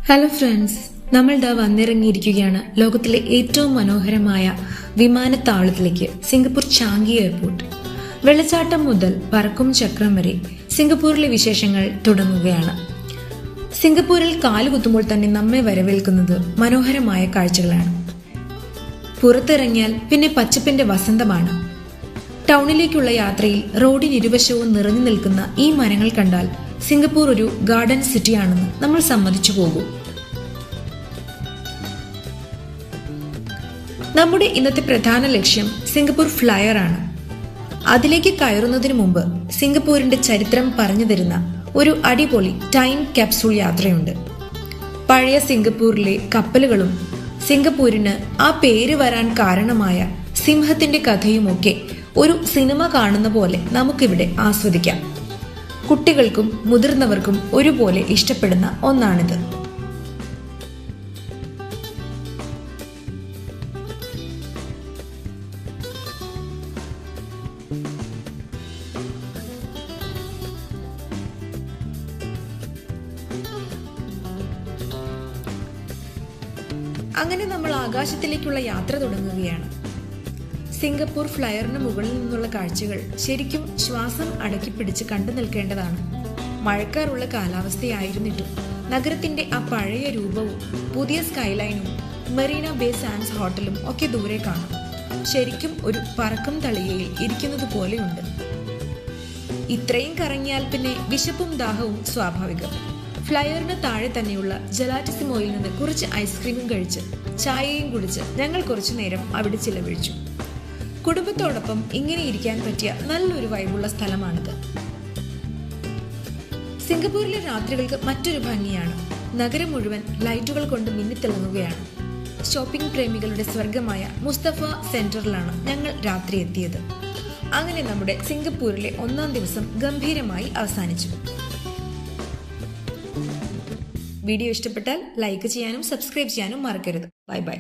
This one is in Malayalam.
ഹലോ ഫ്രണ്ട്സ്, നമ്മൾ ദാ വന്നിറങ്ങിയിരിക്കുകയാണ് ലോകത്തിലെ ഏറ്റവും മനോഹരമായ വിമാനത്താവളത്തിലേക്ക്, സിംഗപ്പൂർ ചാംഗി എയർപോർട്ട്. വെള്ളച്ചാട്ടം മുതൽ പറക്കും ചക്രം വരെ സിംഗപ്പൂരിലെ വിശേഷങ്ങൾ തുടങ്ങുകയാണ്. സിംഗപ്പൂരിൽ കാലുകുത്തുമ്പോൾ തന്നെ നമ്മെ വരവേൽക്കുന്നത് മനോഹരമായ കാഴ്ചകളാണ്. പുറത്തിറങ്ങിയാൽ പിന്നെ പച്ചപ്പിന്റെ വസന്തമാണ്. ടൗണിലേക്കുള്ള യാത്രയിൽ റോഡിനിരുവശവും നിറഞ്ഞു നിൽക്കുന്ന ഈ മരങ്ങൾ കണ്ടാൽ സിംഗപ്പൂർ ഒരു ഗാർഡൻ സിറ്റിയാണെന്ന് നമ്മൾ സമ്മതിച്ചു പോകും. നമ്മുടെ ഇന്നത്തെ പ്രധാന ലക്ഷ്യം സിംഗപ്പൂർ ഫ്ലയർ ആണ്. അതിലേക്ക് കയറുന്നതിന് മുമ്പ് സിംഗപ്പൂരിന്റെ ചരിത്രം പറഞ്ഞു തരുന്ന ഒരു അടിപൊളി ടൈം ക്യാപ്സൂൾ യാത്രയുണ്ട്. പഴയ സിംഗപ്പൂരിലെ കപ്പലുകളും സിംഗപ്പൂരിന് ആ പേര് വരാൻ കാരണമായ സിംഹത്തിന്റെ കഥയുമൊക്കെ ഒരു സിനിമ കാണുന്ന പോലെ നമുക്കിവിടെ ആസ്വദിക്കാം. കുട്ടികൾക്കും മുതിർന്നവർക്കും ഒരുപോലെ ഇഷ്ടപ്പെടുന്ന ഒന്നാണിത്. അങ്ങനെ നമ്മൾ ആകാശത്തിലേക്കുള്ള യാത്ര തുടങ്ങുകയാണ്. സിംഗപ്പൂർ ഫ്ലയറിന് മുകളിൽ നിന്നുള്ള കാഴ്ചകൾ ശരിക്കും ശ്വാസം അടക്കിപ്പിടിച്ച് കണ്ടു നിൽക്കേണ്ടതാണ്. മഴക്കാറുള്ള കാലാവസ്ഥയായിരുന്നിട്ടും നഗരത്തിന്റെ ആ പഴയ രൂപവും പുതിയ സ്കൈലൈനും മെറീന ബേ സാൻഡ്സ് ഹോട്ടലും ഒക്കെ ദൂരെ കാണാം. ശരിക്കും ഒരു പറക്കും തളികയിൽ ഇരിക്കുന്നത് പോലെയുണ്ട്. ഇത്രയും കറങ്ങിയാൽ പിന്നെ വിശപ്പും ദാഹവും സ്വാഭാവികം. ഫ്ലയറിന് താഴെ തന്നെയുള്ള ജലാറ്റിസിമോയിൽ നിന്ന് കുറച്ച് ഐസ്ക്രീമും കഴിച്ച് ചായയും കുടിച്ച് ഞങ്ങൾ കുറച്ചു നേരം അവിടെ ചിലവഴിച്ചു. കുടുംബത്തോടൊപ്പം ഇങ്ങനെ ഇരിക്കാൻ പറ്റിയ നല്ലൊരു വൈബുള്ള സ്ഥലമാണിത്. സിംഗപ്പൂരിലെ രാത്രികൾക്ക് മറ്റൊരു ഭംഗിയാണ്. നഗരം മുഴുവൻ ലൈറ്റുകൾ കൊണ്ട് മിന്നിത്തിളങ്ങുകയാണ്. ഷോപ്പിംഗ് പ്രേമികളുടെ സ്വർഗമായ മുസ്തഫ സെന്ററിലാണ് ഞങ്ങൾ രാത്രി എത്തിയത്. അങ്ങനെ നമ്മുടെ സിംഗപ്പൂരിലെ ഒന്നാം ദിവസം ഗംഭീരമായി അവസാനിച്ചു. വീഡിയോ ഇഷ്ടപ്പെട്ടാൽ ലൈക്ക് ചെയ്യാനും സബ്സ്ക്രൈബ് ചെയ്യാനും മറക്കരുത്. Bye bye.